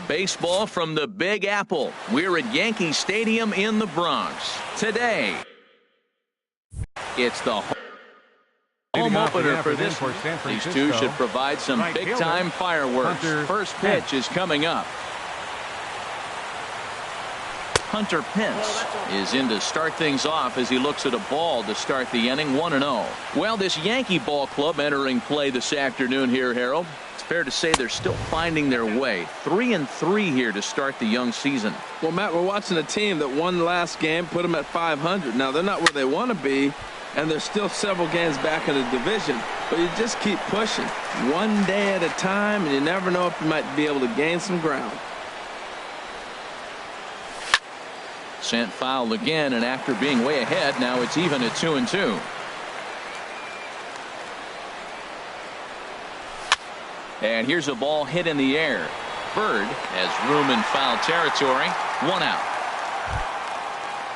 Baseball from the Big Apple. We're at Yankee Stadium in the Bronx. Today, it's the home opener for this one. These two should provide some big-time fireworks. First pitch is coming up. Hunter Pence is in to start things off as he looks at a ball to start the inning. 1-0. Well, this Yankee ball club entering play this afternoon here, Harold. It's fair to say they're still finding their way. 3-3 here to start the young season. Well, Matt, we're watching a team that won last game, put them at 500. Now, they're not where they want to be, and they're still several games back in the division. But you just keep pushing one day at a time, and you never know if you might be able to gain some ground. Sent foul again, and after being way ahead, now it's even at 2-2. And here's a ball hit in the air. Bird has room in foul territory. 1 out.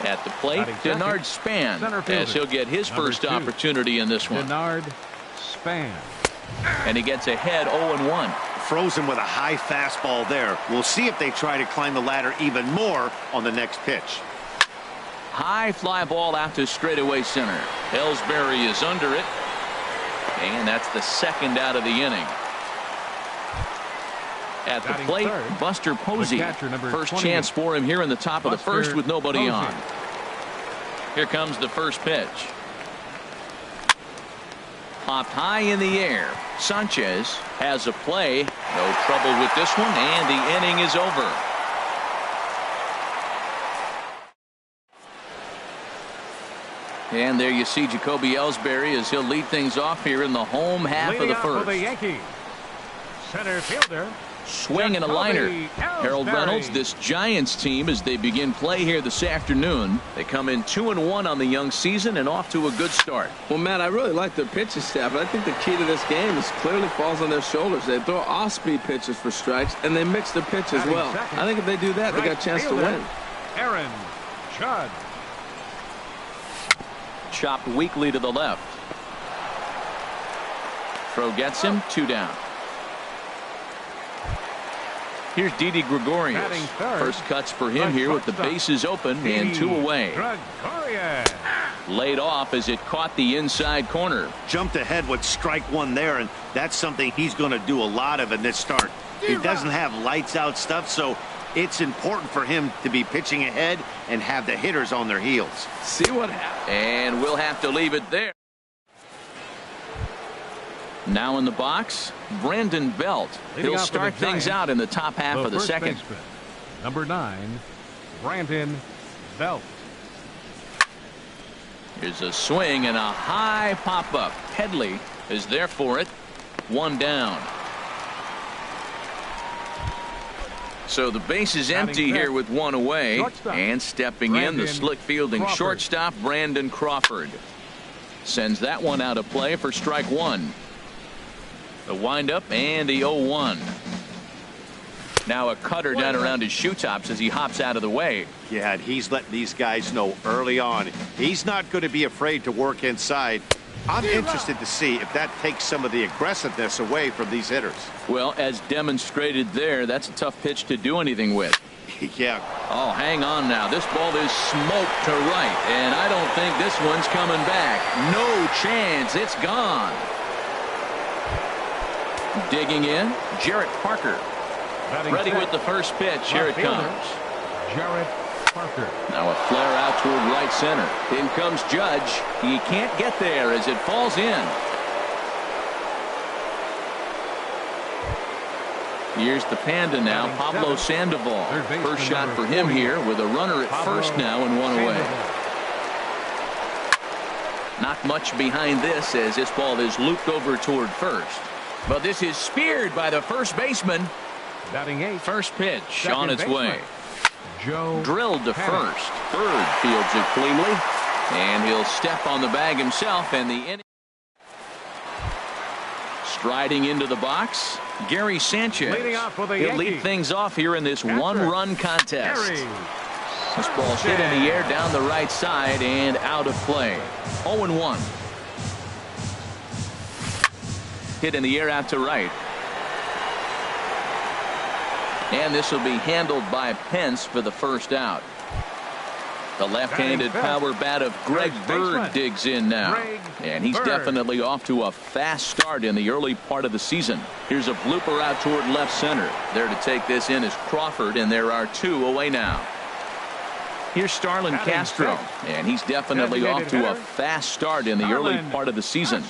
At the plate, Denard Span, as he'll get his first opportunity in this one. Denard Span. And he gets ahead 0-1. Frozen with a high fastball there. We'll see if they try to climb the ladder even more on the next pitch. High fly ball out to straightaway center. Ellsbury is under it. And that's the second out of the inning. At the plate, Buster Posey. First chance for him here in the top of the first with nobody on. Here comes the first pitch. Popped high in the air. Sanchez has a play. No trouble with this one, and the inning is over. And there you see Jacoby Ellsbury as he'll lead things off here in the home half of the first. For the Yankees, center fielder. Swing and a liner. Harold Reynolds, this Giants team, as they begin play here this afternoon, they come in 2-1 on the young season and off to a good start. Well, Matt, I really like their pitching staff, but I think the key to this game is clearly falls on their shoulders. They throw off-speed pitches for strikes, and they mix their pitch as well. I think if they do that, they got a chance to win. Aaron Judge. Chopped weakly to the left. Throw gets him, 2 down. Here's Didi Gregorius. First cuts for him here with the bases open and 2 away. Laid off as it caught the inside corner. Jumped ahead with strike 1 there, and that's something he's going to do a lot of in this start. He doesn't have lights out stuff, so it's important for him to be pitching ahead and have the hitters on their heels. See what happens. And we'll have to leave it there. Now in the box, Brandon Belt. He'll start things out in the top half of the second. Baseman, number 9, Brandon Belt. Here's a swing and a high pop-up. Headley is there for it. 1 down. So the base is empty here with 1 away. And stepping in, the slick fielding shortstop, Brandon Crawford. Sends that one out of play for strike 1. The windup and the 0-1. Now a cutter down around his shoe tops as he hops out of the way. Yeah, and he's letting these guys know early on he's not going to be afraid to work inside. I'm interested to see if that takes some of the aggressiveness away from these hitters. Well, as demonstrated there, that's a tough pitch to do anything with. Yeah. Oh, hang on now. This ball is smoked to right, and I don't think this one's coming back. No chance. It's gone. Digging in, Jarrett Parker. Ready with the first pitch. Here it comes. Jarrett Parker. Now a flare out toward right center. In comes Judge. He can't get there as it falls in. Here's the Panda now, Pablo Sandoval. First shot for him here with a runner at first now and 1 away. Not much behind this as this ball is looped over toward first. But this is speared by the first baseman. First pitch on its way. Drilled to first. Bird fields it cleanly. And he'll step on the bag himself. And the inning. Striding into the box, Gary Sanchez. He'll lead things off here in this one-run contest. This ball's hit in the air down the right side and out of play. 0-1. Hit in the air out to right. And this will be handled by Pence for the first out. The left-handed power bat of Greg Bird digs in now. And he's definitely off to a fast start in the early part of the season. Here's a blooper out toward left center. There to take this in is Crawford, and there are 2 away now. Here's Starlin Castro, and he's definitely off to a fast start in the early part of the season.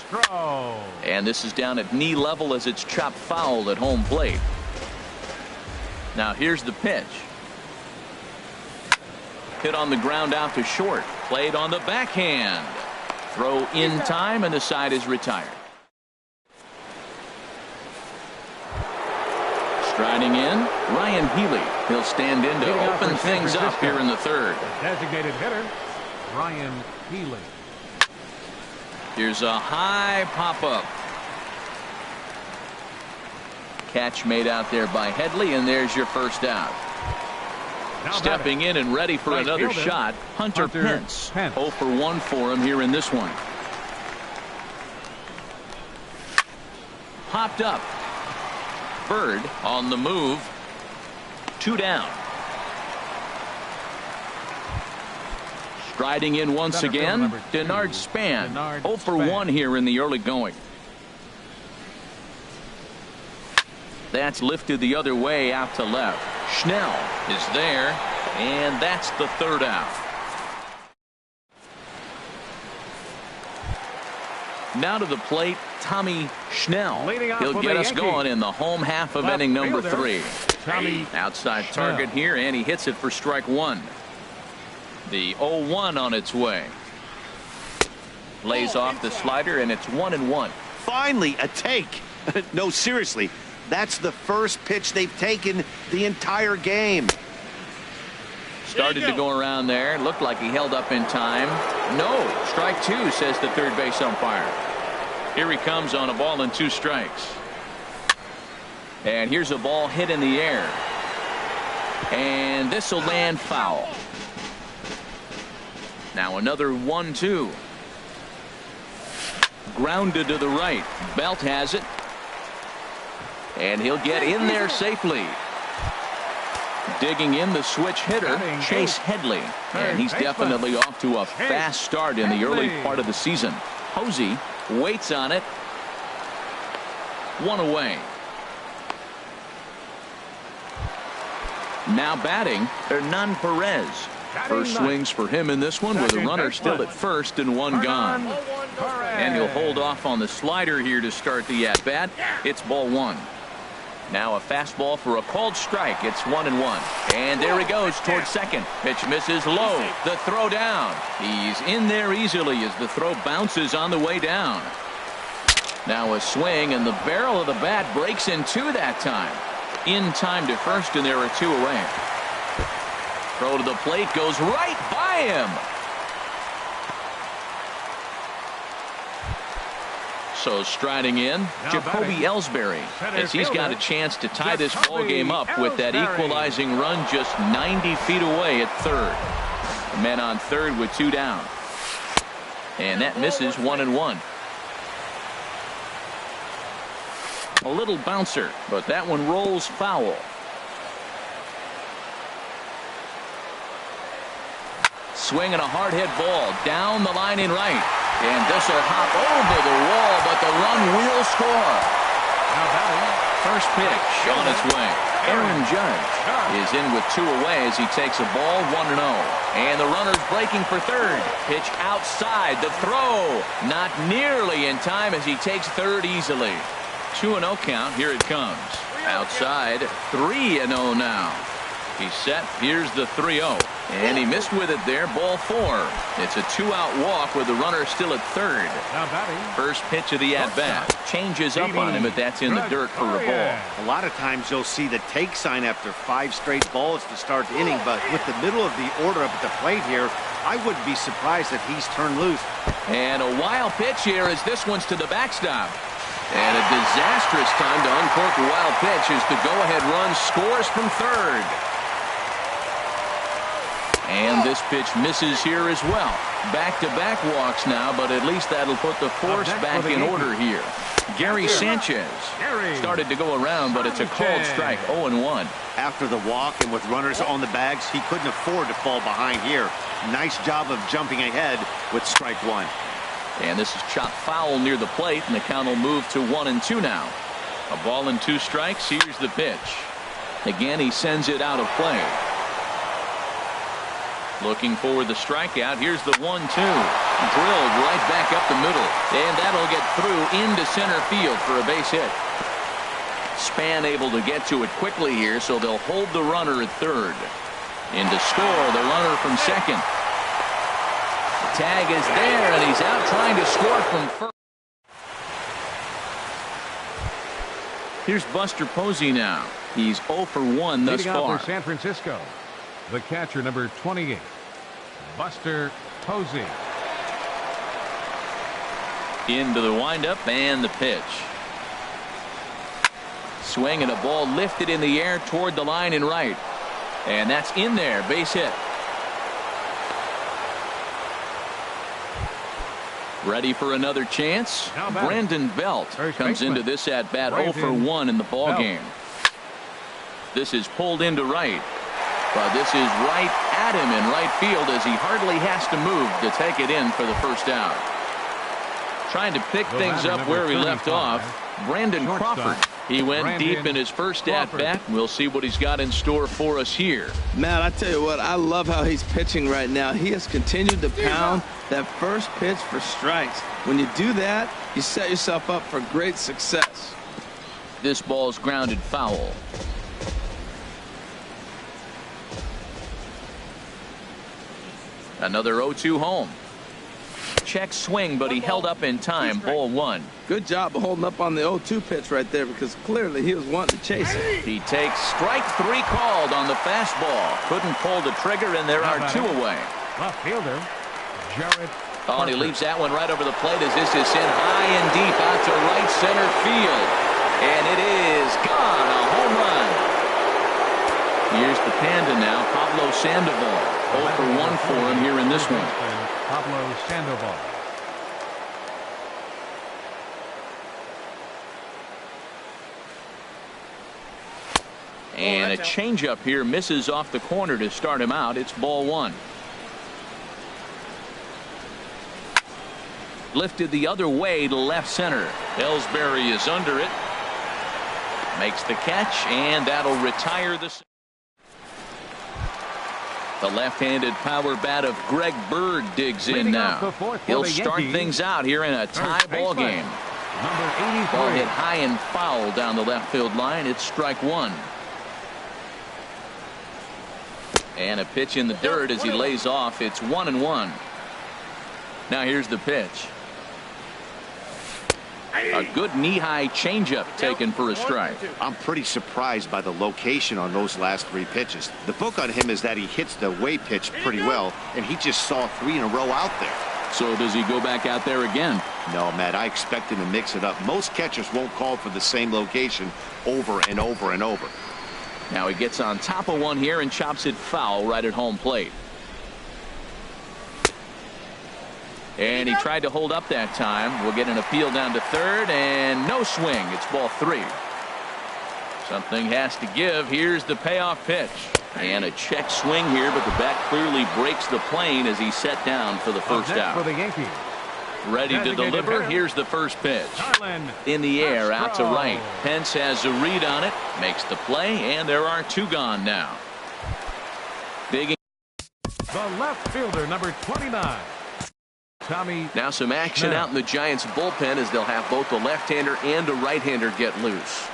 And this is down at knee level as it's chopped foul at home plate. Now here's the pitch. Hit on the ground out to short. Played on the backhand. Throw in time, and the side is retired. Striding in, Ryan Healy. He'll stand in to open things up here in the third. Designated hitter, Ryan Healy. Here's a high pop-up. Catch made out there by Headley, and there's your first out. Stepping in and ready for another shot, Hunter Pence. 0 for 1 for him here in this one. Popped up. Bird on the move. 2 down. Striding in once again, Denard Span. 0 for 1 here in the early going. That's lifted the other way out to left. Schnell is there, and that's the third out. Now to the plate, Tommy Schnell. He'll get us going in the home half of inning number 3. Outside target here, and he hits it for strike 1. The 0-1 on its way. Lays off the slider, and it's 1-1. Finally, a take. No, seriously. That's the first pitch they've taken the entire game. Started to go around there. Looked like he held up in time. No. Strike 2, says the third base umpire. Here he comes on a ball and 2 strikes. And here's a ball hit in the air. And this will land foul. Now another 1-2. Grounded to the right. Belt has it. And he'll get in there safely. Digging in the switch hitter, Chase Headley. And he's definitely off to a fast start in the early part of the season. Posey waits on it. 1 away. Now batting, Hernan Perez. First swings for him in this one with a runner still at first and 1 gone. And he'll hold off on the slider here to start the at-bat. It's ball 1. Now a fastball for a called strike. It's 1-1. And there he goes towards second. Pitch misses low. The throw down. He's in there easily as the throw bounces on the way down. Now a swing, and the barrel of the bat breaks in 2 that time. In time to first, and there are 2 away. Throw to the plate goes right by him. So striding in, Jacoby Ellsbury, as he's got a chance to tie this ball game up with that equalizing run just 90 feet away at third. The men on third with 2 down. And that misses 1-1. A little bouncer, but that one rolls foul. Swing and a hard hit ball down the line in right. And this will hop over the wall, but the run will score. First pitch on its way. Aaron Judge is in with 2 away as he takes a ball 1-0. And the runner's breaking for third. Pitch outside. The throw not nearly in time as he takes third easily. 2-0 count. Here it comes. Outside. 3-0 now. He's set. Here's the 3-0. And he missed with it there. Ball 4. It's a 2-out walk with the runner still at third. First pitch of the at-bat. Changes up on him, but that's in the dirt for a ball. A lot of times you'll see the take sign after 5 straight balls to start the inning, but with the middle of the order up at the plate here, I wouldn't be surprised if he's turned loose. And a wild pitch here as this one's to the backstop. And a disastrous time to uncork a wild pitch as the go-ahead run scores from third. And this pitch misses here as well. Back-to-back walks now, but at least that'll put the force back in order here. Gary Sanchez started to go around, but it's a called strike, 0-1. After the walk and with runners on the bags, he couldn't afford to fall behind here. Nice job of jumping ahead with strike one. And this is chopped foul near the plate, and the count will move to 1-2 now. A ball and 2 strikes. Here's the pitch. Again, he sends it out of play. Looking for the strikeout. Here's the 1-2. Drilled right back up the middle. And that'll get through into center field for a base hit. Span able to get to it quickly here, so they'll hold the runner at third. In to score the runner from second. The tag is there, and he's out trying to score from first. Here's Buster Posey now. He's 0 for 1 thus Leading out far. for San Francisco, the catcher, number 28, Buster Posey. Into the windup and the pitch. Swing and a ball lifted in the air toward the line and right. And that's in there. Base hit. Ready for another chance. Brandon Belt comes into this at bat 0 for 1 in the ball game. This is pulled into right. But this is right at him in right field as he hardly has to move to take it in for the first out. Trying to pick things up where he left off. Brandon Crawford. He went deep in his first at-bat. We'll see what he's got in store for us here. Matt, I tell you what, I love how he's pitching right now. He has continued to pound that first pitch for strikes. When you do that, you set yourself up for great success. This ball's grounded foul. Another 0-2 home. Check swing, but he held up in time. Ball 1. Good job of holding up on the 0-2 pitch right there, because clearly he was wanting to chase it. He takes strike 3 called on the fastball. Couldn't pull the trigger, and there are 2 away. Left fielder, Jared. Oh, and he leaves that one right over the plate as this is sent high and deep out to right center field. And it is gone. A home run. Here's the Panda now, Pablo Sandoval. 0 for 1 for him here in this one. Pablo Sandoval. And a changeup here misses off the corner to start him out. It's ball 1. Lifted the other way to left center. Ellsbury is under it. Makes the catch, and that'll retire the. The left-handed power bat of Greg Bird digs in now. He'll start things out here in a tie ball game. Ball hit high and foul down the left field line. It's strike 1. And a pitch in the dirt as he lays off. It's 1-1. Now here's the pitch. A good knee-high changeup taken for a strike. I'm pretty surprised by the location on those last 3 pitches. The book on him is that he hits the way pitch pretty well, and he just saw 3 in a row out there. So does he go back out there again? No, Matt, I expect him to mix it up. Most catchers won't call for the same location over and over and over. Now he gets on top of one here and chops it foul right at home plate. And he tried to hold up that time. We'll get an appeal down to third, and no swing. It's ball 3. Something has to give. Here's the payoff pitch. And a check swing here, but the bat clearly breaks the plane as he's set down for the first out. For the Yankees. Ready to deliver. Here's the first pitch. In the air, out to right. Pence has a read on it, makes the play, and there are 2 gone now. Big. The left fielder, number 29. Tommy. Now some action out in the Giants bullpen as they'll have both a left-hander and a right-hander get loose.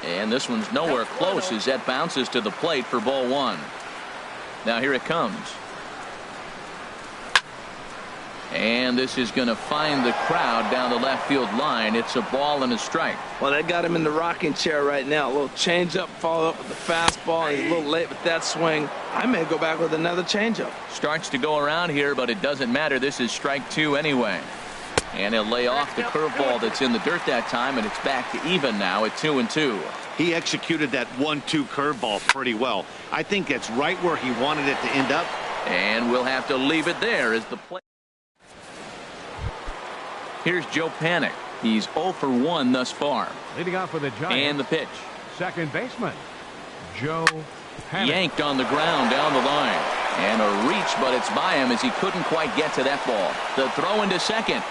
And this one's nowhere close as that bounces to the plate for ball 1. Now here it comes. And this is going to find the crowd down the left field line. It's a ball and a strike. Well, that got him in the rocking chair right now. A little changeup followed up with the fastball. And he's a little late with that swing. I may go back with another changeup. Starts to go around here, but it doesn't matter. This is strike 2 anyway. And he'll lay off the curveball that's in the dirt that time, and it's back to even now at 2-2. He executed that 1-2 curveball pretty well. I think that's right where he wanted it to end up. And we'll have to leave it there as the play. Here's Joe Panik. He's 0 for 1 thus far. Leading off with a Giants. And the pitch. Second baseman, Joe Panik. Yanked on the ground down the line. And a reach, but it's by him as he couldn't quite get to that ball. The throw into second.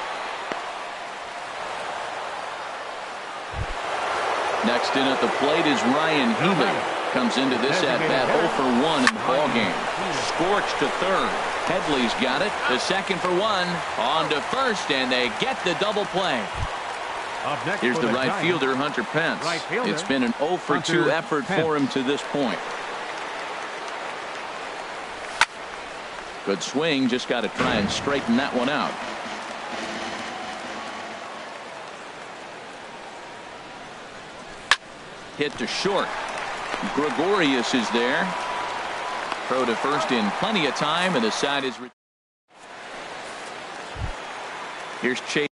Next in at the plate is Ryan Healy. Comes into this at-bat 0 for 1 in the ballgame. Scorched to third. Headley's got it. The second for 1. On to first, and they get the double play. Here's the right fielder, Hunter Pence. It's been an 0 for 2 effort for him to this point. Good swing. Just got to try and straighten that one out. Hit to short. Gregorius is there. Throw to first in plenty of time, and the side is. Here's Chase.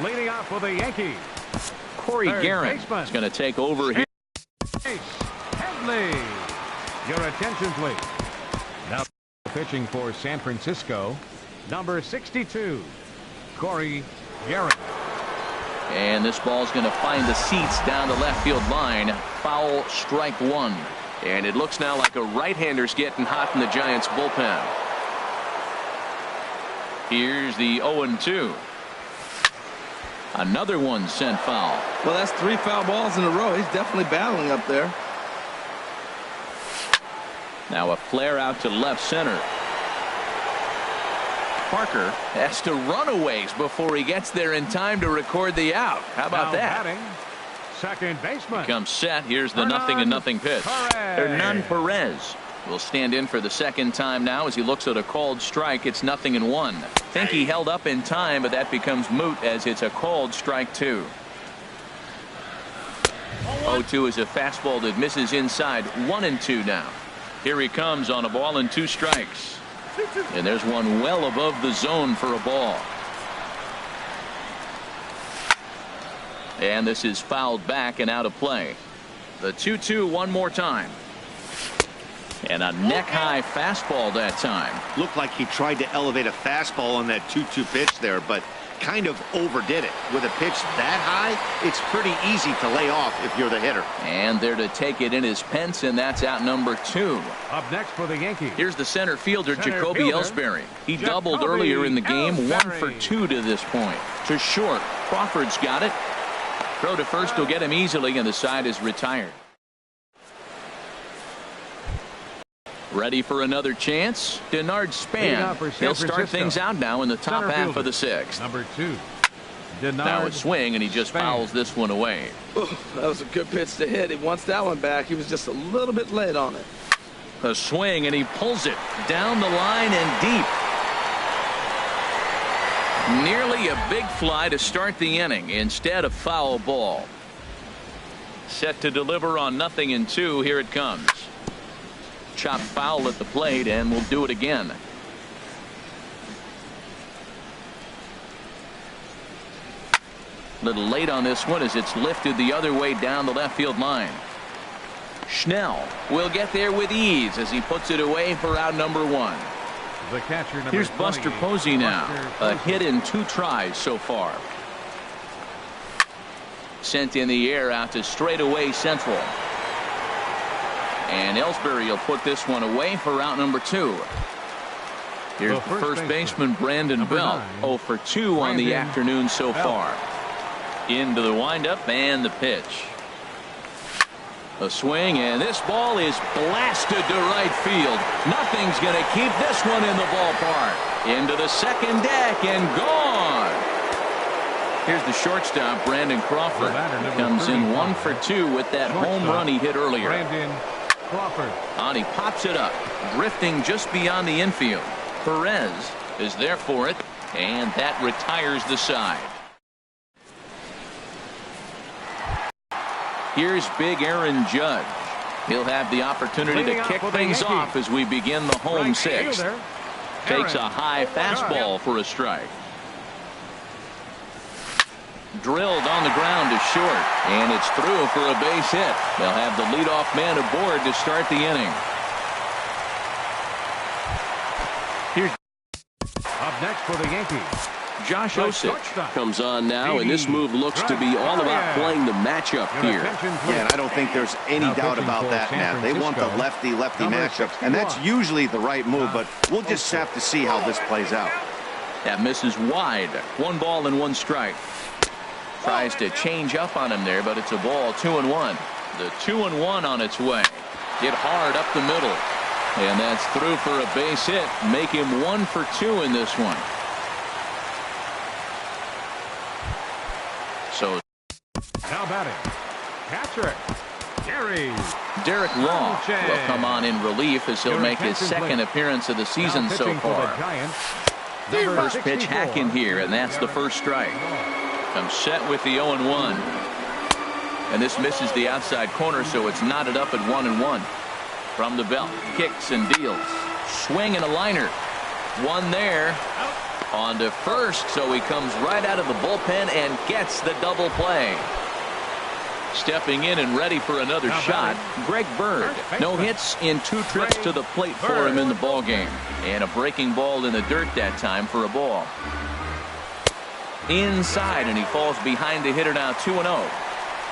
Leading off for the Yankees, Corey Guerin is going to take over here. Headley. Your attention, please. Now pitching for San Francisco, number 62, Corey Guerin. And this ball's going to find the seats down the left field line. Foul, strike 1. And it looks now like a right-hander's getting hot in the Giants bullpen. Here's the 0-2. Another one sent foul. Well, that's 3 foul balls in a row. He's definitely battling up there. Now a flare out to left center. Parker has to run a ways before he gets there in time to record the out. How about that? Batting, second baseman. Comes set. Here's the 0-0 pitch. Hernan Perez will stand in for the second time now as he looks at a called strike. It's 0-1. Think he held up in time, but that becomes moot as it's a called strike 2. 0-2 is a fastball that misses inside. 1-2 now. Here he comes on a ball and 2 strikes. And there's one well above the zone for a ball. And this is fouled back and out of play. The 2-2 one more time. And a neck-high fastball that time. Looked like he tried to elevate a fastball on that 2-2 pitch there, but kind of overdid it. With a pitch that high, it's pretty easy to lay off if you're the hitter. And there to take it in is Pence, and that's out number 2. Up next for the Yankees. Here's the center fielder, Jacoby Ellsbury. He doubled earlier in the game, 1 for 2 to this point. To short, Crawford's got it. Throw to first will get him easily, and the side is retired. Ready for another chance? Denard Span. He'll start things out now in the top half of the 6th. Number 2. Denard now a swing, and he just fouls this one away. Ooh, that was a good pitch to hit. He wants that one back. He was just a little bit late on it. A swing, and he pulls it down the line and deep. Nearly a big fly to start the inning. Instead, a foul ball. Set to deliver on 0-2. Here it comes. Chop foul at the plate, and we'll do it again. Little late on this one as it's lifted the other way down the left field line. Schnell will get there with ease as he puts it away for out number 1. The catcher, number Here's Buster Posey now. A hit in 2 tries so far. Sent in the air out to straightaway central. And Ellsbury will put this one away for out number 2. Here's the first baseman, Brandon Belt. 0 for 2 on the afternoon so far. Into the windup and the pitch. A swing, and this ball is blasted to right field. Nothing's going to keep this one in the ballpark. Into the second deck and gone. Here's the shortstop, Brandon Crawford. Comes in 1 for 2 with that home run he hit earlier. Crawford. And he pops it up, drifting just beyond the infield. Perez is there for it, and that retires the side. Here's big Aaron Judge. He'll have the opportunity to kick things off as we begin the home 6th. Takes a high fastball for a strike. Drilled on the ground to short, and it's through for a base hit. They'll have the leadoff man aboard to start the inning. Here's up next for the Yankees. Josh Osich comes on now, and this move looks to be all about playing the matchup here. Yeah, and I don't think there's any doubt about that, Matt. They want the lefty-lefty matchup, and that's usually the right move, but we'll just have to see how this plays out. That misses wide. 1 ball and 1 strike. Tries to change up on him there, but it's a ball. 2-1. The 2-1 on its way. Hit hard up the middle, and that's through for a base hit. Make him 1 for 2 in this one. So now batting, Patrick Derek Law will come on in relief as he'll make his second appearance of the season so far. First pitch hack in here, and that's the first strike. Comes set with the 0-1. And this misses the outside corner, so it's knotted up at 1-1. From the belt, kicks and deals. Swing and a liner. 1 there. On to first, so he comes right out of the bullpen and gets the double play. Stepping in and ready for another shot, Greg Bird. No hits in 2 trips to the plate for him in the ballgame. And a breaking ball in the dirt that time for a ball. Inside, and he falls behind the hitter now. 2-0.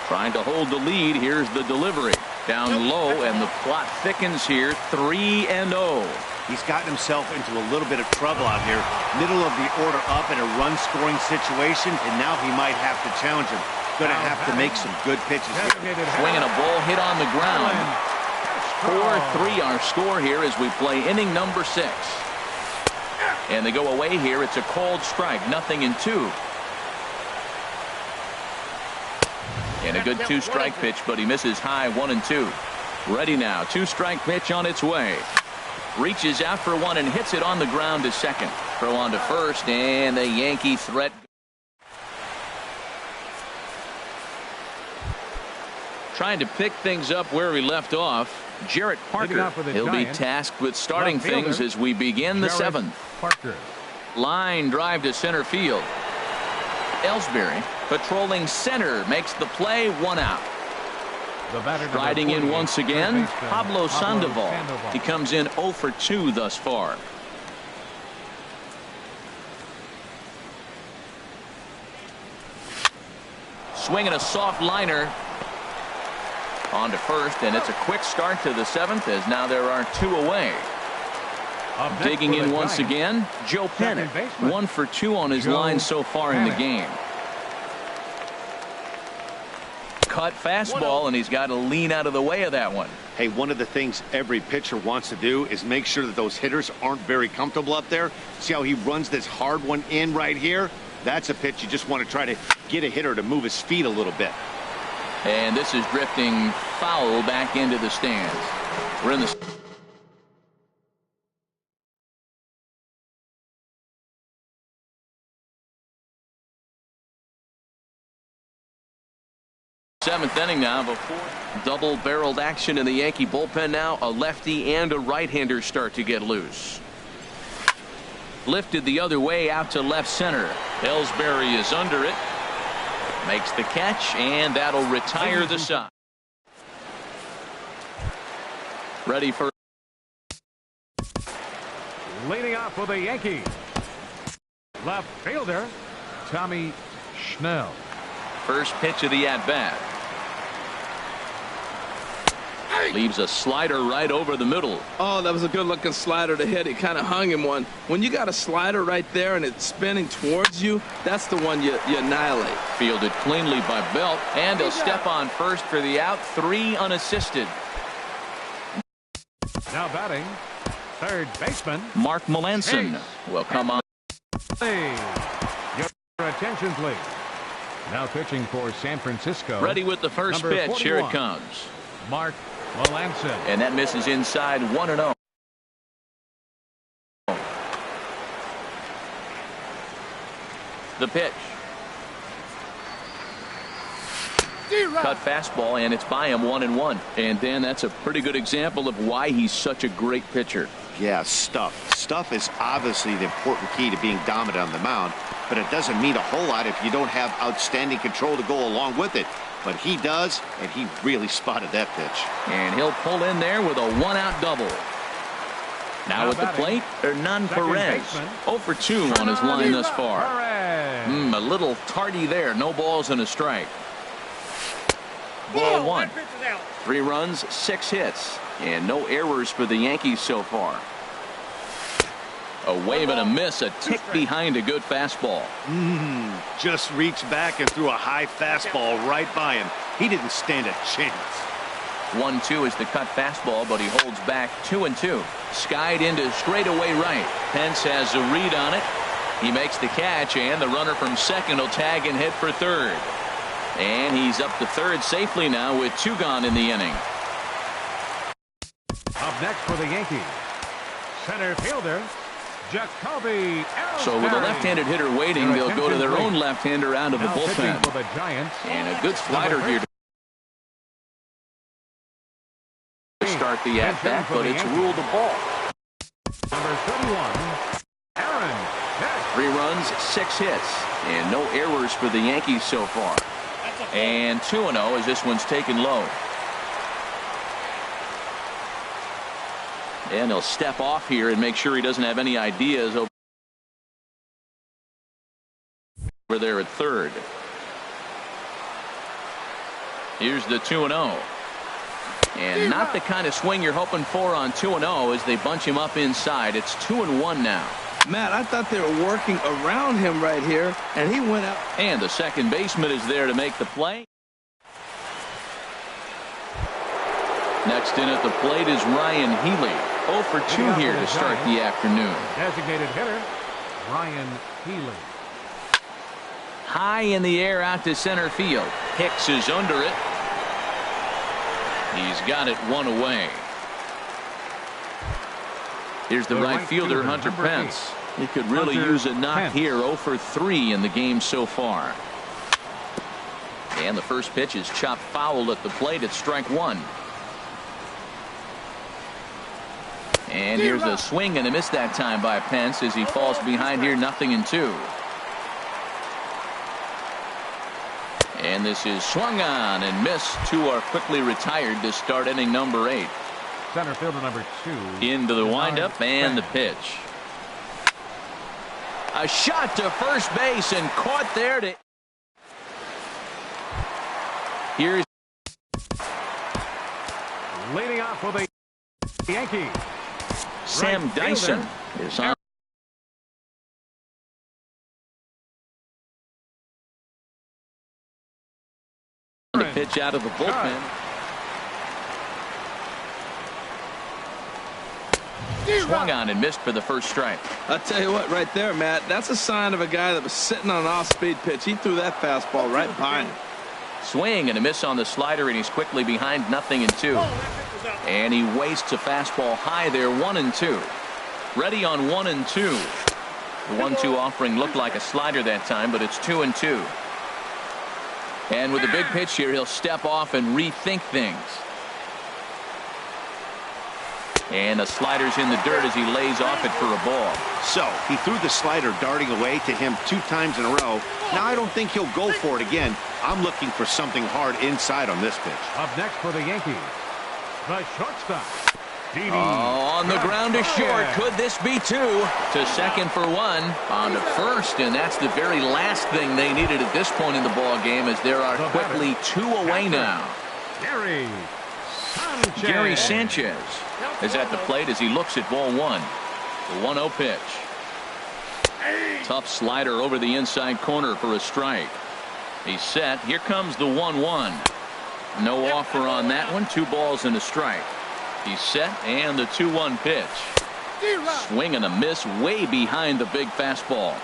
Trying to hold the lead. Here's the delivery. Down low, and the plot thickens here. 3-0. He's gotten himself into a little bit of trouble out here. Middle of the order up in a run-scoring situation, and now he might have to challenge him. Going to have to make some good pitches here. Swinging a ball hit on the ground. 4-3 our score here as we play inning number 6. And they go away here. It's a called strike. 0-2. And a good 2-strike pitch, but he misses high. 1-2. Ready now. 2-strike pitch on its way. Reaches out for 1 and hits it on the ground to second. Throw on to first, and the Yankee threat. Trying to pick things up where we left off. Jarrett Parker. He'll be tasked with starting things as we begin the 7th. Line drive to center field. Ellsbury patrolling center makes the play. 1 out. Riding in once again, Pablo Sandoval. He comes in 0 for 2 thus far. Swinging a soft liner. On to first, and it's a quick start to the 7th as now there are 2 away. Digging in once again, Joe Pennant. 1 for 2 on his line so far in the game. Cut fastball, and he's got to lean out of the way of that one. Hey, one of the things every pitcher wants to do is make sure that those hitters aren't very comfortable up there. See how he runs this hard one in right here? That's a pitch you just want to try to get a hitter to move his feet a little bit. And this is drifting foul back into the stands. We're in the 7th inning now before double-barreled action in the Yankee bullpen now. A lefty and a right-hander start to get loose. Lifted the other way out to left center. Ellsbury is under it. Makes the catch, and that'll retire the side. Ready for leading off for the Yankees, left fielder Tommy Schnell. First pitch of the at-bat. Leaves a slider right over the middle. Oh, that was a good-looking slider to hit. It kind of hung him one. When you got a slider right there and it's spinning towards you, that's the one you annihilate. Fielded cleanly by Belt, and he'll step on first for the out. 3 unassisted. Now batting, third baseman Mark Melanson will come on. Your attention, please. Now pitching for San Francisco. Ready with the first pitch. 41. Here it comes. Mark Melanson. And that misses inside. 1-0. The pitch. Cut fastball, and it's by him. 1-1. And Dan, that's a pretty good example of why he's such a great pitcher. Yeah, stuff. Stuff is obviously the important key to being dominant on the mound, but it doesn't mean a whole lot if you don't have outstanding control to go along with it. But he does, and he really spotted that pitch. And he'll pull in there with a one-out double. Now at the plate, Hernan Perez. 0 for 2 on his line thus far. A little tardy there. No balls and a strike. Ball 1. 3 runs, 6 hits, and no errors for the Yankees so far. A wave and a miss, a tick behind a good fastball. Just reached back and threw a high fastball right by him. He didn't stand a chance. 1-2 is the cut fastball, but he holds back 2-2. Skied into straightaway right. Pence has a read on it. He makes the catch, and the runner from second will tag and hit for third. And he's up to third safely now with 2 gone in the inning. Up next for the Yankees, center fielder, Jacoby Ellsbury. So with a left-handed hitter waiting, they'll go to their own left-hander out of the bullpen. For the Giants, and a good slider here to start the at-bat, but it's ruled a ball. Number 31, Aaron Hicks. 3 runs, 6 hits, and no errors for the Yankees so far. And 2-0 as this one's taken low. And he'll step off here and make sure he doesn't have any ideas over there at third. Here's the 2-0. And not the kind of swing you're hoping for on 2-0 as they bunch him up inside. It's 2-1 now. Matt, I thought they were working around him right here, and he went out. And the second baseman is there to make the play. Next in at the plate is Ryan Healy. 0 for 2 here to start the afternoon. Designated hitter, Ryan Healy. High in the air out to center field. Hicks is under it. He's got it 1 away. Here's the right fielder, Hunter Pence. He could really use a knock here. 0 for 3 in the game so far. And the first pitch is chopped foul at the plate. It's strike 1. And here's a swing and a miss that time by Pence as he falls behind here, 0-2. And this is swung on and missed. 2 are quickly retired to start inning number 8. Center fielder number 2. Into the windup and the pitch. A shot to first base and caught there to. Here's leading off for the Yankees, Sam Dyson is on. The pitch out of the bullpen. Swung on and missed for the first strike. I'll tell you what, right there, Matt, that's a sign of a guy that was sitting on an off-speed pitch. He threw that fastball right behind him. Swing and a miss on the slider, and he's quickly behind 0-2. And he wastes a fastball high there, 1-2. Ready on 1-2. The 1-2 offering looked like a slider that time, but it's 2-2. And with a big pitch here, he'll step off and rethink things. And the slider's in the dirt as he lays off it for a ball. So he threw the slider darting away to him 2 times in a row. Now I don't think he'll go for it again. I'm looking for something hard inside on this pitch. Up next for the Yankees, the shortstop. On the ground to short. Could this be 2? To second for 1. On to first, and that's the very last thing they needed at this point in the ball game, as there are quickly 2 away now. Gary Sanchez is at the plate as he looks at ball 1. The 1-0 pitch. Tough slider over the inside corner for a strike. He's set. Here comes the 1-1. No offer on that one. 2 balls and a strike. He's set, and the 2-1 pitch. Swing and a miss way behind the big fastball.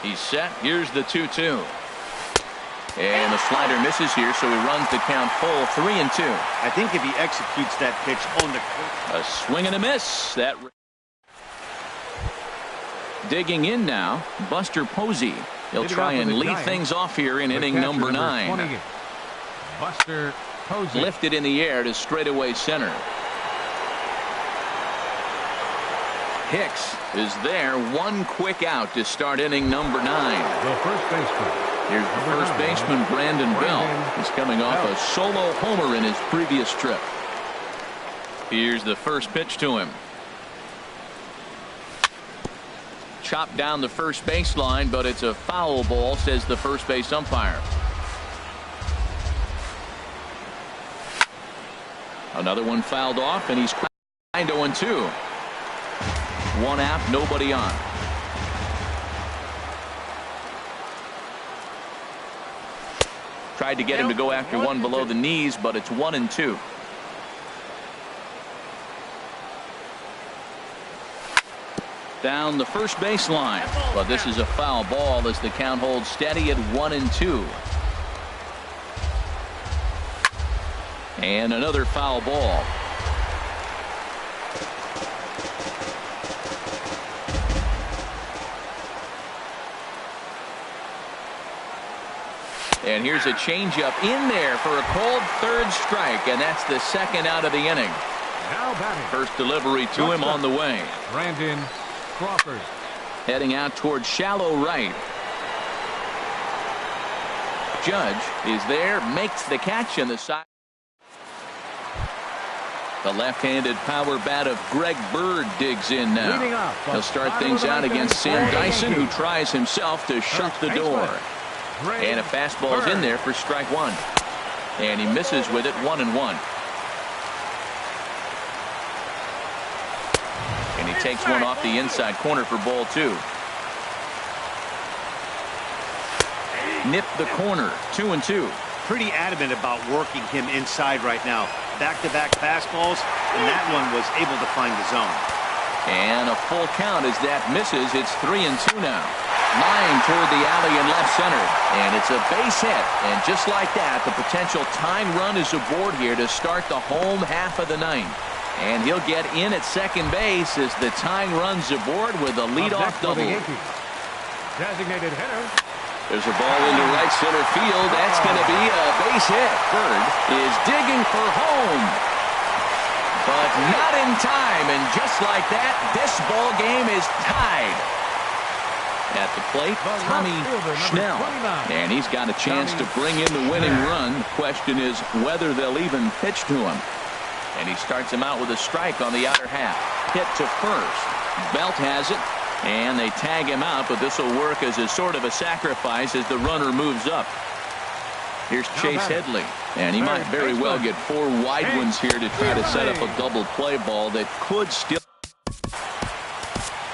He's set. Here's the 2-2. And the slider misses here, so he runs the count full, 3-2. I think if he executes that pitch on the... A swing and a miss. That digging in now, Buster Posey. He'll try and lead things off here in inning number 9. Buster Posey. Lifted in the air to straightaway center. Hicks is there. One quick out to start inning number 9. The first baseman. Here's the first baseman, Brandon Belt. He's coming off a solo homer in his previous trip. Here's the first pitch to him. Chopped down the first baseline, but it's a foul ball, says the first base umpire. Another one fouled off, and he's 0-2. One out, nobody on. Tried to get him to go after one below the knees, but it's 1-2. Down the first baseline, but this is a foul ball as the count holds steady at 1-2. And another foul ball. And here's a changeup in there for a called third strike, and that's the second out of the inning. Now batting. First delivery to him on the way. Brandon Crawford. Heading out towards shallow right. Judge is there, makes the catch in the side. The left-handed power bat of Greg Bird digs in now. He'll start things out against Sam Dyson, who tries himself to shut the door. And a fastball is in there for strike 1. And he misses with it, 1-1. And he takes one off the inside corner for ball 2. Nip the corner, 2-2. Pretty adamant about working him inside right now. Back-to-back fastballs, and that one was able to find the zone. And a full count as that misses. It's 3-2 now. Line toward the alley in left center. And it's a base hit. And just like that, the potential tying run is aboard here to start the home half of the 9th. And he'll get in at second base as the tying runs aboard with a leadoff double. Designated hitter. There's a ball into right center field. That's going to be a base hit. Bird is digging for home. But not in time. And just like that, this ball game is tied. At the plate, Tommy Schnell. And he's got a chance to bring in the winning run. The question is whether they'll even pitch to him. And he starts him out with a strike on the outer half. Hit to first. Belt has it. And they tag him out, but this will work as a sort of a sacrifice as the runner moves up. Here's Chase Headley. And he might very well get 4 wide ones here to try to set up a double play ball that could still.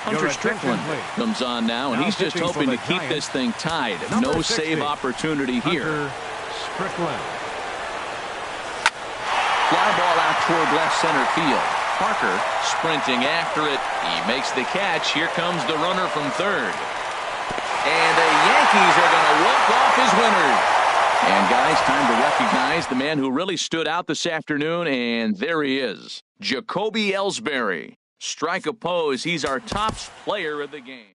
Hunter Strickland comes on now, and he's just hoping to keep this thing tied. No save opportunity here. Strickland. Fly ball out toward left center field. Parker sprinting after it. He makes the catch. Here comes the runner from third. And the Yankees are going to walk off as winners. And guys, time to recognize the man who really stood out this afternoon, and there he is. Jacoby Ellsbury. Strike a pose. He's our top player of the game.